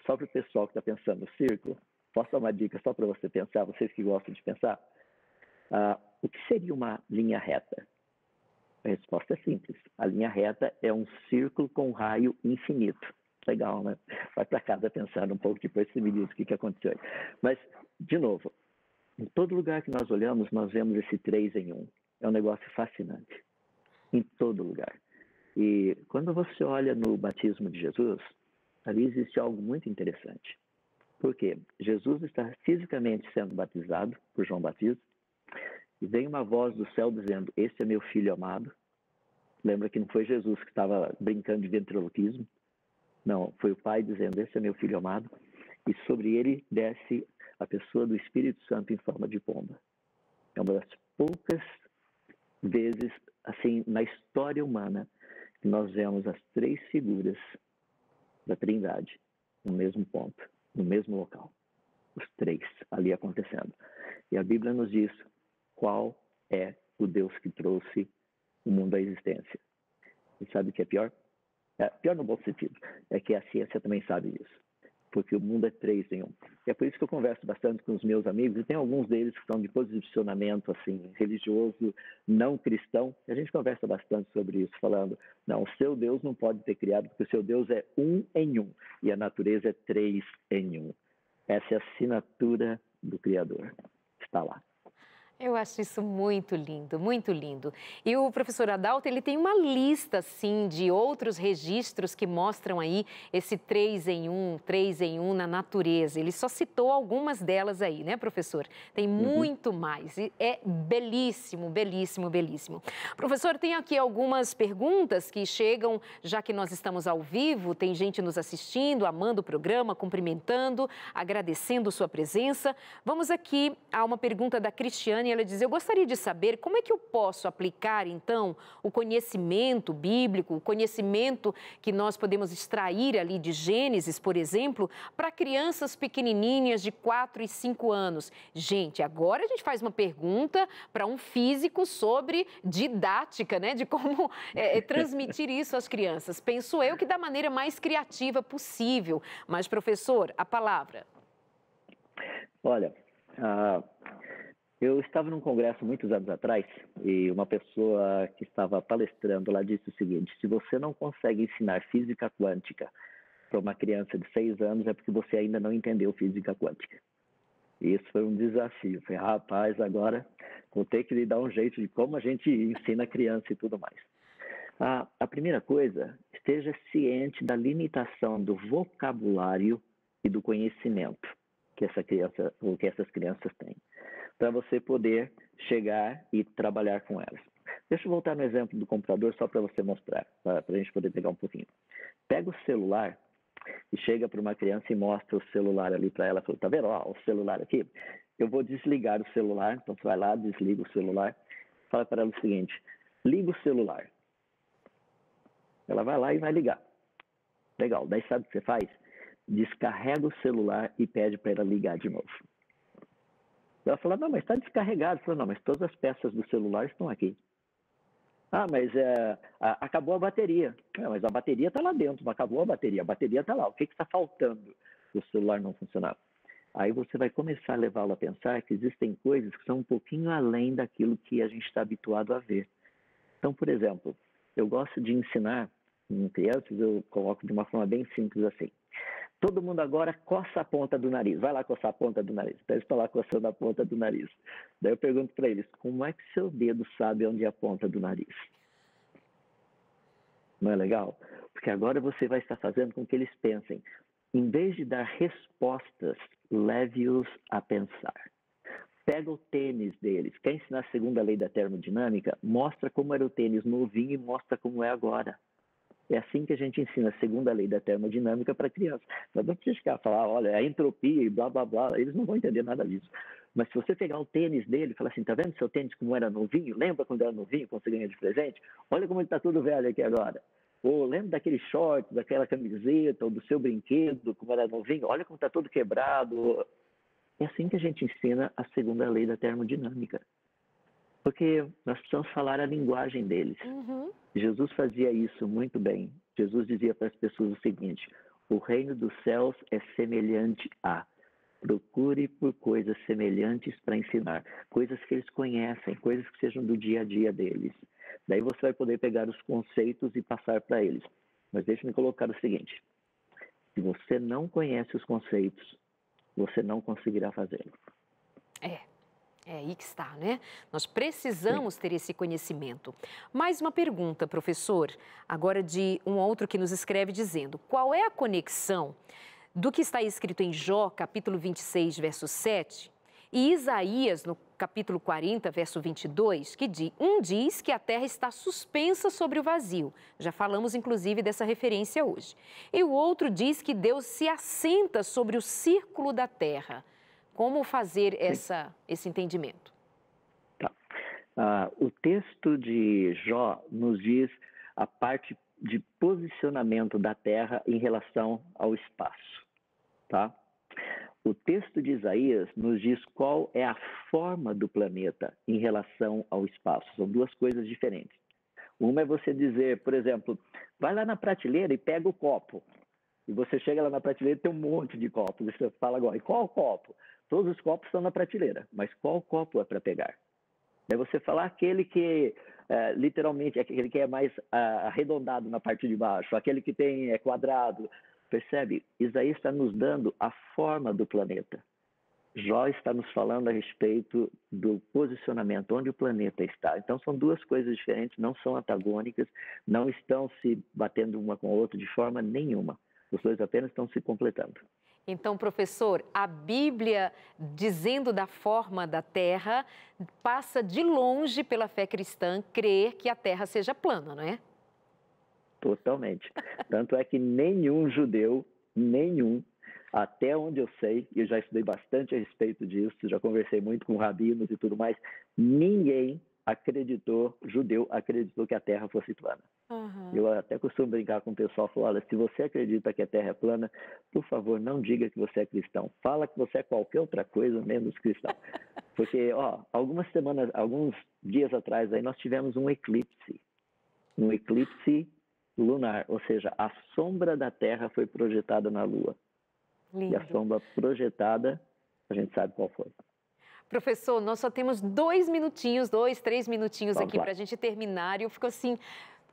Só para o pessoal que está pensando no círculo, posso dar uma dica só para você pensar, vocês que gostam de pensar? O que seria uma linha reta? A resposta é simples. A linha reta é um círculo com raio infinito. Legal, né? Vai para casa pensando um pouco, depois você me diz o que aconteceu aí. Mas, de novo, em todo lugar que nós olhamos, nós vemos esse 3 em 1. É um negócio fascinante. Em todo lugar. E quando você olha no batismo de Jesus, ali existe algo muito interessante. Por quê? Jesus está fisicamente sendo batizado por João Batista, e vem uma voz do céu dizendo, esse é meu filho amado, Lembra que não foi Jesus que estava brincando de ventriloquismo? Não, foi o Pai dizendo, esse é meu Filho amado, e sobre ele desce a pessoa do Espírito Santo em forma de pomba. É uma das poucas vezes, assim, na história humana, que nós vemos as 3 figuras da Trindade no mesmo ponto, no mesmo local. Os 3 ali acontecendo. E a Bíblia nos diz qual é o Deus que trouxe o mundo à existência. E sabe o que é pior? Pior no bom sentido. É que a ciência também sabe disso. Porque o mundo é 3 em 1. E é por isso que eu converso bastante com os meus amigos, e tem alguns deles que são de posicionamento assim, religioso, não cristão, e a gente conversa bastante sobre isso, falando, não, o seu Deus não pode ter criado, porque o seu Deus é 1 em 1, e a natureza é 3 em 1. Essa é a assinatura do Criador. Está lá. Eu acho isso muito lindo, muito lindo. E o professor Adalto, ele tem uma lista, sim, de outros registros que mostram aí esse 3 em 1 na natureza. Ele só citou algumas delas aí, né, professor? Tem muito mais. E é belíssimo, belíssimo, belíssimo. Professor, tem aqui algumas perguntas que chegam, já que nós estamos ao vivo, tem gente nos assistindo, amando o programa, cumprimentando, agradecendo sua presença. Vamos aqui a uma pergunta da Cristiane. Ela diz, eu gostaria de saber como é que eu posso aplicar, então, o conhecimento bíblico, o conhecimento que nós podemos extrair ali de Gênesis, por exemplo, para crianças pequenininhas de 4 e 5 anos. Gente, agora a gente faz uma pergunta para um físico sobre didática, né? De como transmitir isso às crianças. Penso eu que da maneira mais criativa possível. Mas, professor, a palavra. Olha, eu estava num congresso muitos anos atrás e uma pessoa que estava palestrando lá disse o seguinte, se você não consegue ensinar física quântica para uma criança de 6 anos é porque você ainda não entendeu física quântica. E isso foi um desafio. Eu falei, rapaz, agora vou ter que lhe dar um jeito de como a gente ensina a criança e tudo mais. A primeira coisa, esteja ciente da limitação do vocabulário e do conhecimento que essa criança ou que essas crianças têm, para você poder chegar e trabalhar com elas. Deixa eu voltar no exemplo do computador só para você mostrar, para a gente poder pegar um pouquinho. Pega o celular e chega para uma criança e mostra o celular ali para ela. Fala, tá vendo? Ó, o celular aqui. Eu vou desligar o celular, então você vai lá, desliga o celular, fala para ela o seguinte, liga o celular. Ela vai lá e vai ligar. Legal, daí sabe o que você faz? Descarrega o celular e pede para ela ligar de novo. Ela fala, não, mas está descarregado. Fala, não, mas todas as peças do celular estão aqui. Ah, mas acabou a bateria. Não, mas a bateria está lá dentro, não acabou a bateria está lá. O que está faltando para o celular não funcionar? Aí você vai começar a levá-lo a pensar que existem coisas que são um pouquinho além daquilo que a gente está habituado a ver. Então, por exemplo, eu gosto de ensinar em crianças, eu coloco de uma forma bem simples assim. Todo mundo agora coça a ponta do nariz. Vai lá coçar a ponta do nariz. Então, eles estão lá coçando a ponta do nariz. Daí eu pergunto para eles, como é que seu dedo sabe onde é a ponta do nariz? Não é legal? Porque agora você vai estar fazendo com que eles pensem. Em vez de dar respostas, leve-os a pensar. Pega o tênis deles. Quer ensinar a segunda lei da termodinâmica? Mostra como era o tênis novinho e mostra como é agora. É assim que a gente ensina a segunda lei da termodinâmica para criança. Mas não precisa ficar falar, olha, a entropia e blá, blá, blá. Eles não vão entender nada disso. Mas se você pegar o tênis dele e falar assim, tá vendo seu tênis como era novinho? Lembra quando era novinho, quando você ganhou de presente? Olha como ele está tudo velho aqui agora. Ou lembra daquele short, daquela camiseta, ou do seu brinquedo, como era novinho? Olha como está todo quebrado. É assim que a gente ensina a segunda lei da termodinâmica. Porque nós precisamos falar a linguagem deles. Jesus fazia isso muito bem. Jesus dizia para as pessoas o seguinte, o reino dos céus é semelhante a... Procure por coisas semelhantes para ensinar. Coisas que eles conhecem, coisas que sejam do dia a dia deles. Daí você vai poder pegar os conceitos e passar para eles. Mas deixe-me colocar o seguinte, se você não conhece os conceitos, você não conseguirá fazê-lo. É aí que está, né? Nós precisamos ter esse conhecimento. Mais uma pergunta, professor, agora de um outro que nos escreve dizendo, qual é a conexão do que está escrito em Jó, capítulo 26, verso 7, E Isaías, no capítulo 40, verso 22, diz que a terra está suspensa sobre o vazio. Já falamos, inclusive, dessa referência hoje. E o outro diz que Deus se assenta sobre o círculo da terra. Como fazer esse entendimento? Tá. O texto de Jó nos diz a parte de posicionamento da terra em relação ao espaço, tá? O texto de Isaías nos diz qual é a forma do planeta em relação ao espaço. São duas coisas diferentes. Uma é você dizer, por exemplo, vai lá na prateleira e pega o copo. E você chega lá na prateleira e tem um monte de copos. E você fala agora, e qual copo? Todos os copos estão na prateleira, mas qual copo é para pegar? Daí você falar aquele que, literalmente, aquele que é mais arredondado na parte de baixo, aquele que é quadrado. Percebe? Isaías está nos dando a forma do planeta. Jó está nos falando a respeito do posicionamento, onde o planeta está. Então, são duas coisas diferentes, não são antagônicas, não estão se batendo uma com a outra de forma nenhuma. Os dois apenas estão se completando. Então, professor, a Bíblia, dizendo da forma da Terra, passa de longe pela fé cristã crer que a Terra seja plana, não é? Totalmente. Tanto é que nenhum judeu, até onde eu sei, e eu já estudei bastante a respeito disso, já conversei muito com rabinos e tudo mais, ninguém judeu acreditou que a Terra fosse plana. Uhum. Eu até costumo brincar com o pessoal, falar, olha, se você acredita que a Terra é plana, por favor, não diga que você é cristão. Fala que você é qualquer outra coisa, menos cristão. Porque, alguns dias atrás, aí nós tivemos um eclipse lunar, ou seja, a sombra da Terra foi projetada na Lua. Lindo. E a sombra projetada, a gente sabe qual foi. Professor, nós só temos 3 minutinhos aqui para a gente terminar. E eu fico assim,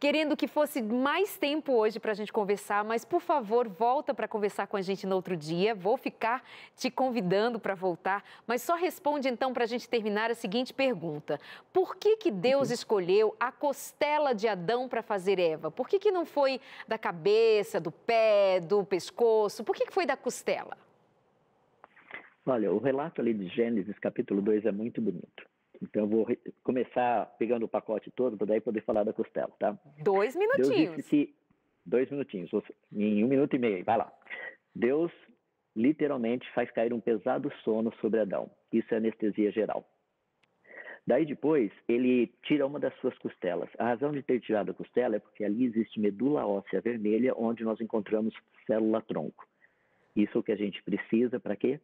querendo que fosse mais tempo hoje para a gente conversar, mas, por favor, volta para conversar com a gente no outro dia. Vou ficar te convidando para voltar, mas só responde, então, para a gente terminar a seguinte pergunta. Por que Deus escolheu a costela de Adão para fazer Eva? Por que não foi da cabeça, do pé, do pescoço? Por que foi da costela? Olha, o relato ali de Gênesis, capítulo 2, é muito bonito. Então, eu vou começar pegando o pacote todo, para daí poder falar da costela, tá? 2 minutinhos. Deus disse que... 2 minutinhos, em 1 minuto e meio, vai lá. Deus, literalmente, faz cair um pesado sono sobre Adão. Isso é anestesia geral. Daí, depois, ele tira uma das suas costelas. A razão de ter tirado a costela é porque ali existe medula óssea vermelha, onde nós encontramos célula-tronco. Isso é o que a gente precisa, para quê?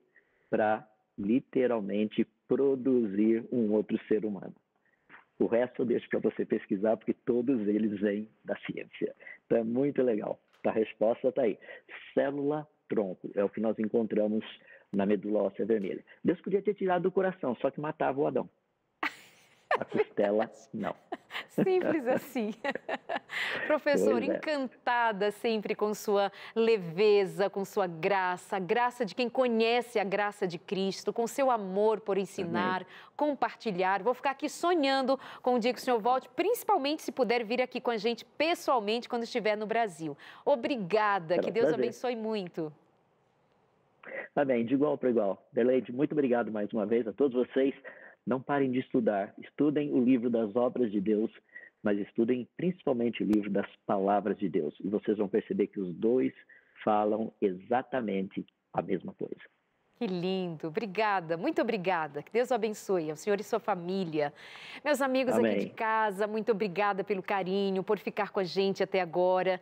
Para literalmente produzir um outro ser humano. O resto eu deixo para você pesquisar, porque todos eles vêm da ciência. Então é muito legal. A resposta está aí. Célula-tronco é o que nós encontramos na medula óssea vermelha. Deus podia ter tirado do coração, só que matava o Adão. A costela, não. Simples assim. Professor, encantada sempre com sua leveza, com sua graça, a graça de quem conhece a graça de Cristo, com seu amor por ensinar, compartilhar. Vou ficar aqui sonhando com o dia que o senhor volte, principalmente se puder vir aqui com a gente pessoalmente quando estiver no Brasil. Obrigada, que Deus abençoe muito. Amém, de igual para igual. Deleide, muito obrigado mais uma vez a todos vocês. Não parem de estudar. Estudem o livro das obras de Deus, mas estudem principalmente o livro das palavras de Deus. E vocês vão perceber que os dois falam exatamente a mesma coisa. Que lindo. Obrigada, muito obrigada. Que Deus o abençoe, ao senhor e sua família. Meus amigos aqui de casa, muito obrigada pelo carinho, por ficar com a gente até agora.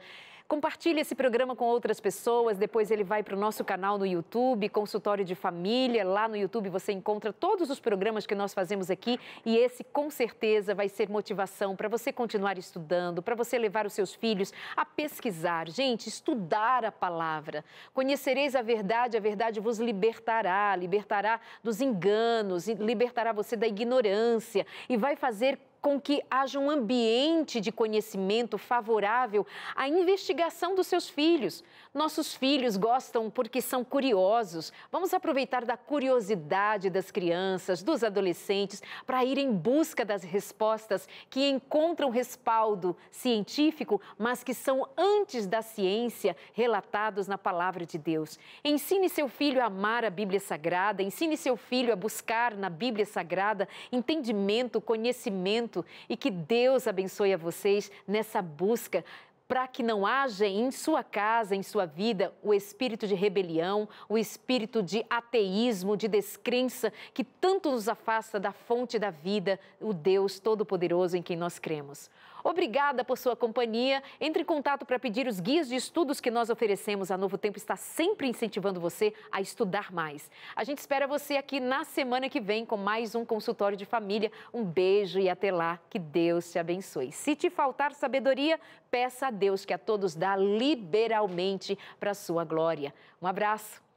Compartilhe esse programa com outras pessoas, depois ele vai para o nosso canal no YouTube, Consultório de Família. Lá no YouTube você encontra todos os programas que nós fazemos aqui e esse, com certeza, vai ser motivação para você continuar estudando, para você levar os seus filhos a pesquisar. Gente, estudar a palavra. Conhecereis a verdade vos libertará, libertará dos enganos, libertará você da ignorância e vai fazer com que haja um ambiente de conhecimento favorável à investigação dos seus filhos. Nossos filhos gostam porque são curiosos. Vamos aproveitar da curiosidade das crianças, dos adolescentes, para ir em busca das respostas que encontram respaldo científico, mas que são antes da ciência, relatados na palavra de Deus. Ensine seu filho a amar a Bíblia Sagrada, ensine seu filho a buscar na Bíblia Sagrada entendimento, conhecimento, e que Deus abençoe a vocês nessa busca, para que não haja em sua casa, em sua vida, o espírito de rebelião, o espírito de ateísmo, de descrença, que tanto nos afasta da fonte da vida, o Deus Todo-Poderoso em quem nós cremos. Obrigada por sua companhia. Entre em contato para pedir os guias de estudos que nós oferecemos. A Novo Tempo está sempre incentivando você a estudar mais. A gente espera você aqui na semana que vem com mais um consultório de família. Um beijo e até lá. Que Deus te abençoe. Se te faltar sabedoria, peça a Deus que a todos dá liberalmente para a sua glória. Um abraço.